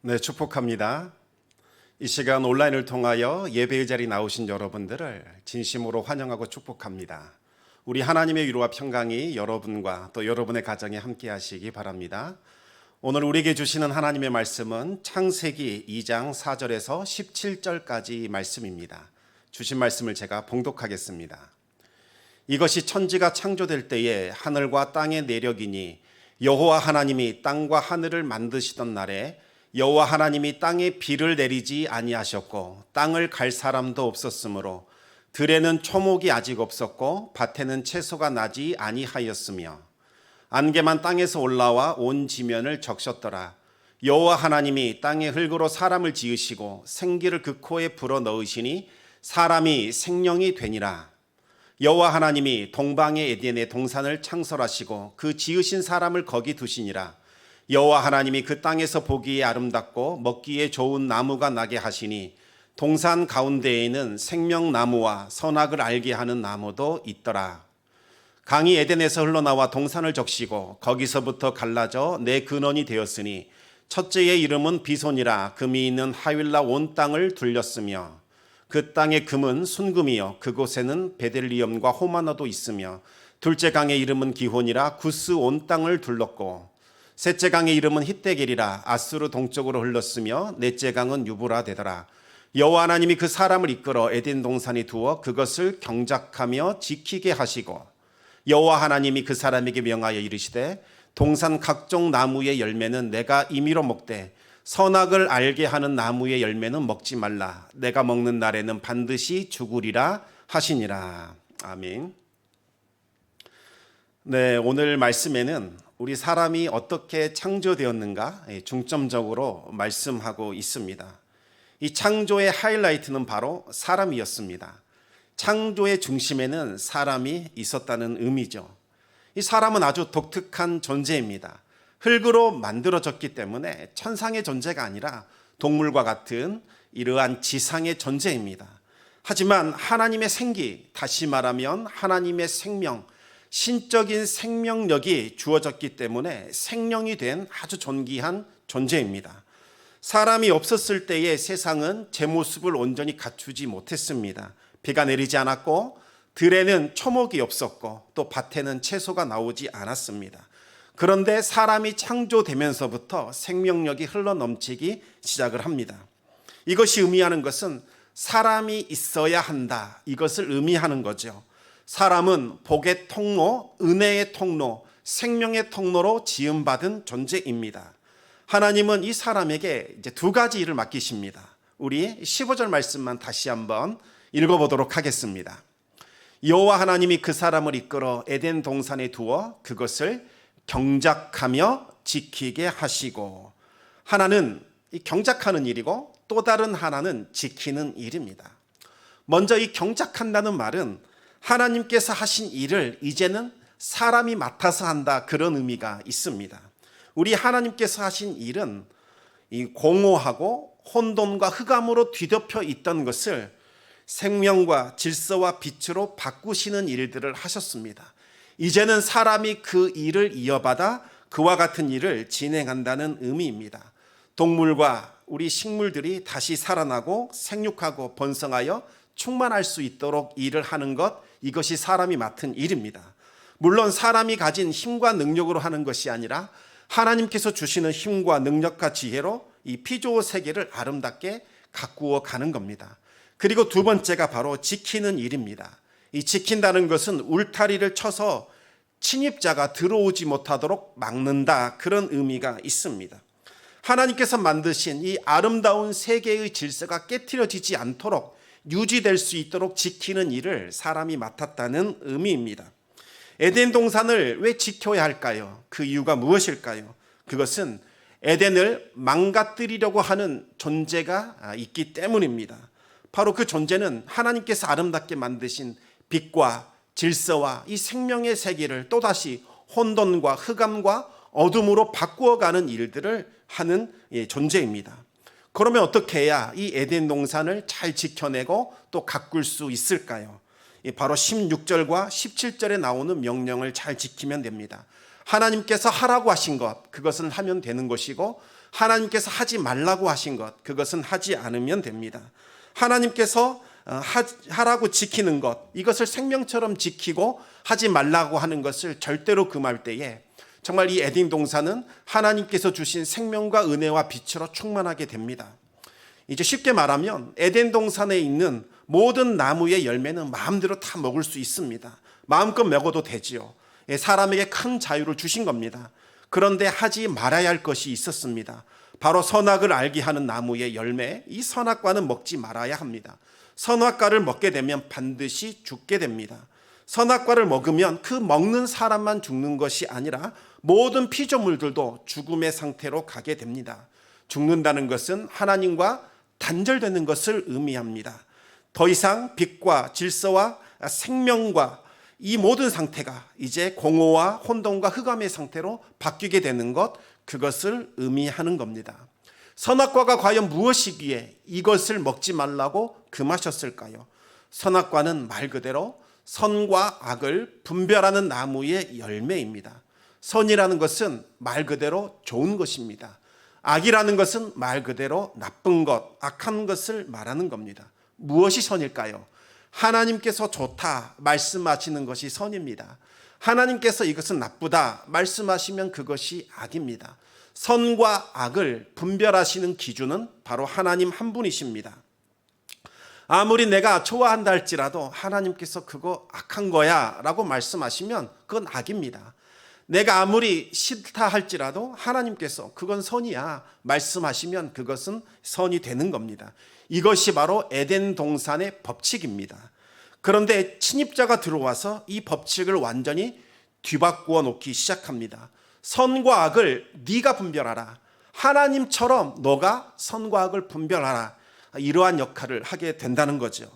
네, 축복합니다. 이 시간 온라인을 통하여 예배의 자리 나오신 여러분들을 진심으로 환영하고 축복합니다. 우리 하나님의 위로와 평강이 여러분과 또 여러분의 가정에 함께 하시기 바랍니다. 오늘 우리에게 주시는 하나님의 말씀은 창세기 2장 4절에서 17절까지 말씀입니다. 주신 말씀을 제가 봉독하겠습니다. 이것이 천지가 창조될 때에 하늘과 땅의 내력이니 여호와 하나님이 땅과 하늘을 만드시던 날에 여호와 하나님이 땅에 비를 내리지 아니하셨고 땅을 갈 사람도 없었으므로 들에는 초목이 아직 없었고 밭에는 채소가 나지 아니하였으며 안개만 땅에서 올라와 온 지면을 적셨더라. 여호와 하나님이 땅의 흙으로 사람을 지으시고 생기를 그 코에 불어 넣으시니 사람이 생명이 되니라. 여호와 하나님이 동방의 에덴의 동산을 창설하시고 그 지으신 사람을 거기 두시니라. 여호와 하나님이 그 땅에서 보기에 아름답고 먹기에 좋은 나무가 나게 하시니 동산 가운데에는 생명나무와 선악을 알게 하는 나무도 있더라. 강이 에덴에서 흘러나와 동산을 적시고 거기서부터 갈라져 내 근원이 되었으니 첫째의 이름은 비손이라. 금이 있는 하윌라 온 땅을 둘렸으며 그 땅의 금은 순금이요 그곳에는 베델리엄과 호마노도 있으며 둘째 강의 이름은 기혼이라. 구스 온 땅을 둘렀고 셋째 강의 이름은 hit데겔이라. 아수르 동쪽으로 흘렀으며 넷째 강은 유브라 되더라. 여호와 하나님이 그 사람을 이끌어 에덴 동산에 두어 그것을 경작하며 지키게 하시고 여호와 하나님이 그 사람에게 명하여 이르시되 동산 각종 나무의 열매는 내가 임의로 먹되 선악을 알게 하는 나무의 열매는 먹지 말라. 내가 먹는 날에는 반드시 죽으리라 하시니라. 아멘. 네, 오늘 말씀에는 우리 사람이 어떻게 창조되었는가 중점적으로 말씀하고 있습니다. 이 창조의 하이라이트는 바로 사람이었습니다. 창조의 중심에는 사람이 있었다는 의미죠. 이 사람은 아주 독특한 존재입니다. 흙으로 만들어졌기 때문에 천상의 존재가 아니라 동물과 같은 이러한 지상의 존재입니다. 하지만 하나님의 생기, 다시 말하면 하나님의 생명, 신적인 생명력이 주어졌기 때문에 생명이 된 아주 존귀한 존재입니다. 사람이 없었을 때의 세상은 제 모습을 온전히 갖추지 못했습니다. 비가 내리지 않았고 들에는 초목이 없었고 또 밭에는 채소가 나오지 않았습니다. 그런데 사람이 창조되면서부터 생명력이 흘러넘치기 시작을 합니다. 이것이 의미하는 것은 사람이 있어야 한다, 이것을 의미하는 거죠. 사람은 복의 통로, 은혜의 통로, 생명의 통로로 지음받은 존재입니다. 하나님은 이 사람에게 이제 두 가지 일을 맡기십니다. 우리 15절 말씀만 다시 한번 읽어보도록 하겠습니다. 여호와 하나님이 그 사람을 이끌어 에덴 동산에 두어 그것을 경작하며 지키게 하시고, 하나는 이 경작하는 일이고 또 다른 하나는 지키는 일입니다. 먼저 이 경작한다는 말은 하나님께서 하신 일을 이제는 사람이 맡아서 한다, 그런 의미가 있습니다. 우리 하나님께서 하신 일은 이 공허하고 혼돈과 흑암으로 뒤덮여 있던 것을 생명과 질서와 빛으로 바꾸시는 일들을 하셨습니다. 이제는 사람이 그 일을 이어받아 그와 같은 일을 진행한다는 의미입니다. 동물과 우리 식물들이 다시 살아나고 생육하고 번성하여 충만할 수 있도록 일을 하는 것, 이것이 사람이 맡은 일입니다. 물론 사람이 가진 힘과 능력으로 하는 것이 아니라 하나님께서 주시는 힘과 능력과 지혜로 이 피조의 세계를 아름답게 가꾸어 가는 겁니다. 그리고 두 번째가 바로 지키는 일입니다. 이 지킨다는 것은 울타리를 쳐서 침입자가 들어오지 못하도록 막는다, 그런 의미가 있습니다. 하나님께서 만드신 이 아름다운 세계의 질서가 깨트려지지 않도록 유지될 수 있도록 지키는 일을 사람이 맡았다는 의미입니다. 에덴 동산을 왜 지켜야 할까요? 그 이유가 무엇일까요? 그것은 에덴을 망가뜨리려고 하는 존재가 있기 때문입니다. 바로 그 존재는 하나님께서 아름답게 만드신 빛과 질서와 이 생명의 세계를 또다시 혼돈과 흑암과 어둠으로 바꾸어가는 일들을 하는 존재입니다. 그러면 어떻게 해야 이 에덴 동산을 잘 지켜내고 또 가꿀 수 있을까요? 바로 16절과 17절에 나오는 명령을 잘 지키면 됩니다. 하나님께서 하라고 하신 것, 그것은 하면 되는 것이고, 하나님께서 하지 말라고 하신 것, 그것은 하지 않으면 됩니다. 하나님께서 하라고 지키는 것, 이것을 생명처럼 지키고 하지 말라고 하는 것을 절대로 금할 때에 정말 이 에덴 동산은 하나님께서 주신 생명과 은혜와 빛으로 충만하게 됩니다. 이제 쉽게 말하면 에덴 동산에 있는 모든 나무의 열매는 마음대로 다 먹을 수 있습니다. 마음껏 먹어도 되지요. 사람에게 큰 자유를 주신 겁니다. 그런데 하지 말아야 할 것이 있었습니다. 바로 선악을 알게 하는 나무의 열매, 이 선악과는 먹지 말아야 합니다. 선악과를 먹게 되면 반드시 죽게 됩니다. 선악과를 먹으면 그 먹는 사람만 죽는 것이 아니라 모든 피조물들도 죽음의 상태로 가게 됩니다. 죽는다는 것은 하나님과 단절되는 것을 의미합니다. 더 이상 빛과 질서와 생명과 이 모든 상태가 이제 공허와 혼돈과 흑암의 상태로 바뀌게 되는 것, 그것을 의미하는 겁니다. 선악과가 과연 무엇이기에 이것을 먹지 말라고 금하셨을까요? 선악과는 말 그대로 선과 악을 분별하는 나무의 열매입니다. 선이라는 것은 말 그대로 좋은 것입니다. 악이라는 것은 말 그대로 나쁜 것, 악한 것을 말하는 겁니다. 무엇이 선일까요? 하나님께서 좋다 말씀하시는 것이 선입니다. 하나님께서 이것은 나쁘다 말씀하시면 그것이 악입니다. 선과 악을 분별하시는 기준은 바로 하나님 한 분이십니다. 아무리 내가 좋아한다 할지라도 하나님께서 그거 악한 거야 라고 말씀하시면 그건 악입니다. 내가 아무리 싫다 할지라도 하나님께서 그건 선이야 말씀하시면 그것은 선이 되는 겁니다. 이것이 바로 에덴 동산의 법칙입니다. 그런데 침입자가 들어와서 이 법칙을 완전히 뒤바꾸어 놓기 시작합니다. 선과 악을 네가 분별하라. 하나님처럼 너가 선과 악을 분별하라. 이러한 역할을 하게 된다는 거죠.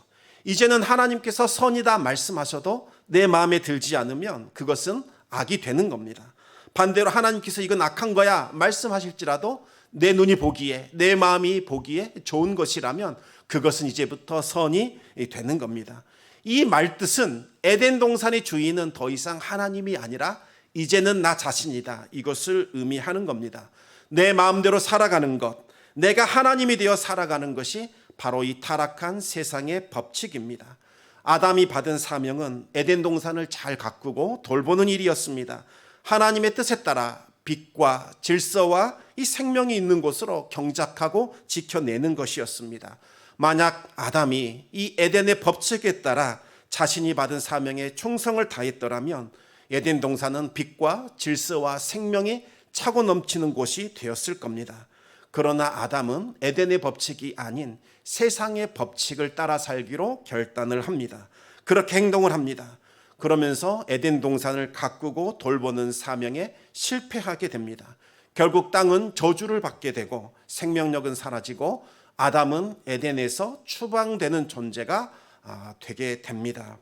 이제는 하나님께서 선이다 말씀하셔도 내 마음에 들지 않으면 그것은 악이 되는 겁니다. 반대로 하나님께서 이건 악한 거야 말씀하실지라도 내 눈이 보기에, 내 마음이 보기에 좋은 것이라면 그것은 이제부터 선이 되는 겁니다. 이 말뜻은 에덴 동산의 주인은 더 이상 하나님이 아니라 이제는 나 자신이다, 이것을 의미하는 겁니다. 내 마음대로 살아가는 것, 내가 하나님이 되어 살아가는 것이 바로 이 타락한 세상의 법칙입니다. 아담이 받은 사명은 에덴 동산을 잘 가꾸고 돌보는 일이었습니다. 하나님의 뜻에 따라 빛과 질서와 이 생명이 있는 곳으로 경작하고 지켜내는 것이었습니다. 만약 아담이 이 에덴의 법칙에 따라 자신이 받은 사명에 충성을 다했더라면 에덴 동산은 빛과 질서와 생명이 차고 넘치는 곳이 되었을 겁니다. 그러나 아담은 에덴의 법칙이 아닌 세상의 법칙을 따라 살기로 결단을 합니다. 그렇게 행동을 합니다. 그러면서 에덴 동산을 가꾸고 돌보는 사명에 실패하게 됩니다. 결국 땅은 저주를 받게 되고 생명력은 사라지고 아담은 에덴에서 추방되는 존재가 되게 됩니다.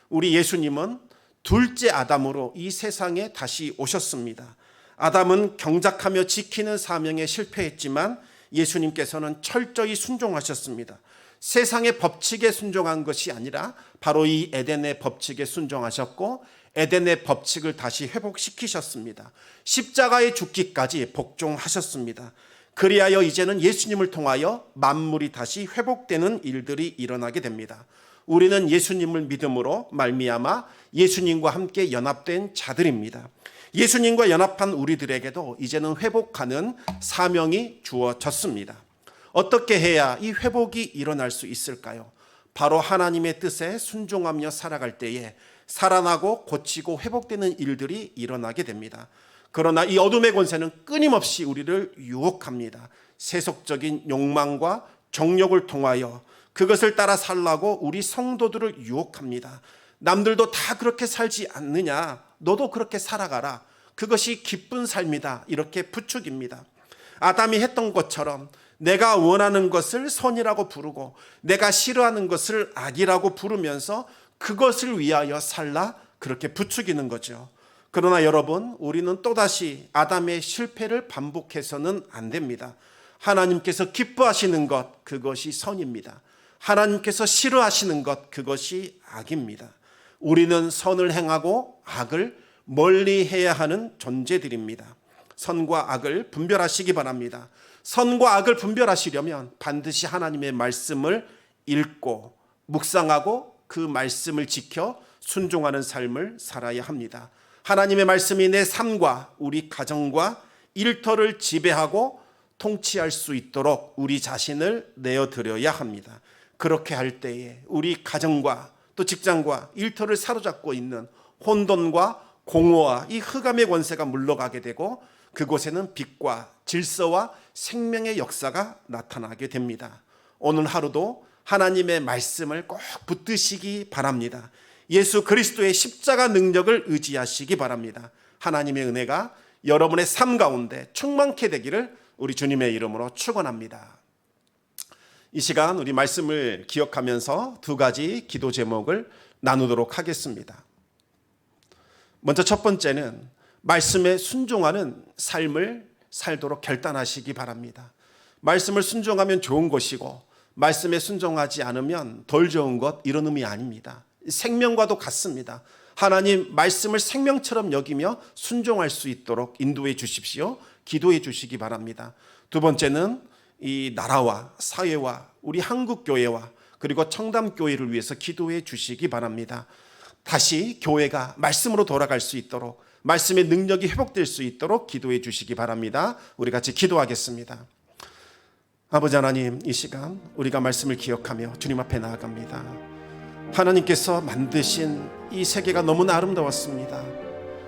우리 예수님은 둘째 아담으로 이 세상에 다시 오셨습니다. 아담은 경작하며 지키는 사명에 실패했지만 예수님께서는 철저히 순종하셨습니다. 세상의 법칙에 순종한 것이 아니라 바로 이 에덴의 법칙에 순종하셨고 에덴의 법칙을 다시 회복시키셨습니다. 십자가에 죽기까지 복종하셨습니다. 그리하여 이제는 예수님을 통하여 만물이 다시 회복되는 일들이 일어나게 됩니다. 우리는 예수님을 믿음으로 말미암아 예수님과 함께 연합된 자들입니다. 예수님과 연합한 우리들에게도 이제는 회복하는 사명이 주어졌습니다. 어떻게 해야 이 회복이 일어날 수 있을까요? 바로 하나님의 뜻에 순종하며 살아갈 때에 살아나고 고치고 회복되는 일들이 일어나게 됩니다. 그러나 이 어둠의 권세는 끊임없이 우리를 유혹합니다. 세속적인 욕망과 정욕을 통하여 그것을 따라 살라고 우리 성도들을 유혹합니다. 남들도 다 그렇게 살지 않느냐, 너도 그렇게 살아가라, 그것이 기쁜 삶이다, 이렇게 부추깁니다. 아담이 했던 것처럼 내가 원하는 것을 선이라고 부르고 내가 싫어하는 것을 악이라고 부르면서 그것을 위하여 살라, 그렇게 부추기는 거죠. 그러나 여러분, 우리는 또다시 아담의 실패를 반복해서는 안 됩니다. 하나님께서 기뻐하시는 것, 그것이 선입니다. 하나님께서 싫어하시는 것, 그것이 악입니다. 우리는 선을 행하고 악을 멀리 해야 하는 존재들입니다. 선과 악을 분별하시기 바랍니다. 선과 악을 분별하시려면 반드시 하나님의 말씀을 읽고 묵상하고 그 말씀을 지켜 순종하는 삶을 살아야 합니다. 하나님의 말씀이 내 삶과 우리 가정과 일터를 지배하고 통치할 수 있도록 우리 자신을 내어드려야 합니다. 그렇게 할 때에 우리 가정과 또 직장과 일터를 사로잡고 있는 혼돈과 공허와 이 흑암의 권세가 물러가게 되고 그곳에는 빛과 질서와 생명의 역사가 나타나게 됩니다. 오늘 하루도 하나님의 말씀을 꼭 붙드시기 바랍니다. 예수 그리스도의 십자가 능력을 의지하시기 바랍니다. 하나님의 은혜가 여러분의 삶 가운데 충만케 되기를 우리 주님의 이름으로 축원합니다. 이 시간 우리 말씀을 기억하면서 두 가지 기도 제목을 나누도록 하겠습니다. 먼저 첫 번째는 말씀에 순종하는 삶을 살도록 결단하시기 바랍니다. 말씀을 순종하면 좋은 것이고 말씀에 순종하지 않으면 덜 좋은 것, 이런 의미 아닙니다. 생명과도 같습니다. 하나님 말씀을 생명처럼 여기며 순종할 수 있도록 인도해 주십시오. 기도해 주시기 바랍니다. 두 번째는 이 나라와 사회와 우리 한국교회와 그리고 청담교회를 위해서 기도해 주시기 바랍니다. 다시 교회가 말씀으로 돌아갈 수 있도록, 말씀의 능력이 회복될 수 있도록 기도해 주시기 바랍니다. 우리 같이 기도하겠습니다. 아버지 하나님, 이 시간 우리가 말씀을 기억하며 주님 앞에 나아갑니다. 하나님께서 만드신 이 세계가 너무나 아름다웠습니다.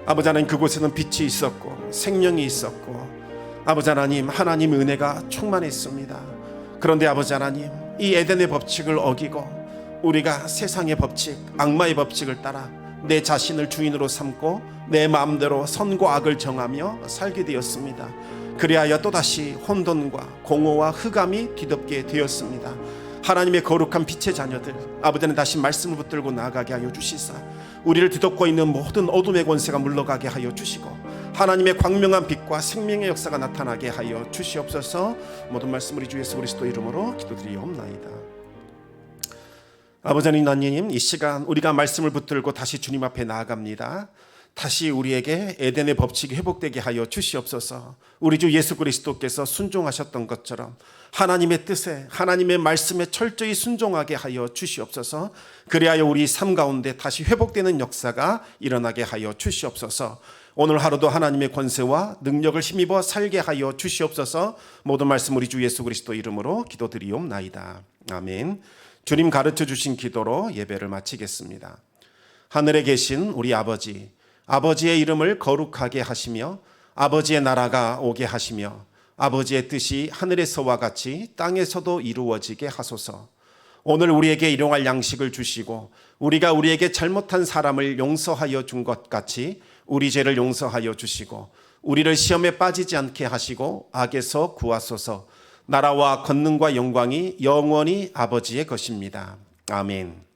아버지 하나님, 그곳에는 빛이 있었고 생명이 있었고 아버지 하나님, 하나님의 은혜가 충만했습니다. 그런데 아버지 하나님, 이 에덴의 법칙을 어기고 우리가 세상의 법칙, 악마의 법칙을 따라 내 자신을 주인으로 삼고 내 마음대로 선과 악을 정하며 살게 되었습니다. 그리하여 또다시 혼돈과 공허와 흑암이 뒤덮게 되었습니다. 하나님의 거룩한 빛의 자녀들, 아버지는 다시 말씀을 붙들고 나아가게 하여 주시사 우리를 뒤덮고 있는 모든 어둠의 권세가 물러가게 하여 주시고 하나님의 광명한 빛과 생명의 역사가 나타나게 하여 주시옵소서. 모든 말씀 우리 주 예수 그리스도 이름으로 기도드리옵나이다. 아버지 하나님, 이 시간 우리가 말씀을 붙들고 다시 주님 앞에 나아갑니다. 다시 우리에게 에덴의 법칙이 회복되게 하여 주시옵소서. 우리 주 예수 그리스도께서 순종하셨던 것처럼 하나님의 뜻에, 하나님의 말씀에 철저히 순종하게 하여 주시옵소서. 그리하여 우리 삶 가운데 다시 회복되는 역사가 일어나게 하여 주시옵소서. 오늘 하루도 하나님의 권세와 능력을 힘입어 살게 하여 주시옵소서. 모든 말씀 우리 주 예수 그리스도 이름으로 기도드리옵나이다. 아멘. 주님 가르쳐 주신 기도로 예배를 마치겠습니다. 하늘에 계신 우리 아버지, 아버지의 이름을 거룩하게 하시며 아버지의 나라가 오게 하시며 아버지의 뜻이 하늘에서와 같이 땅에서도 이루어지게 하소서. 오늘 우리에게 일용할 양식을 주시고 우리가 우리에게 잘못한 사람을 용서하여 준 것 같이 우리 죄를 용서하여 주시고 우리를 시험에 빠지지 않게 하시고 악에서 구하소서. 나라와 권능과 영광이 영원히 아버지의 것입니다. 아멘.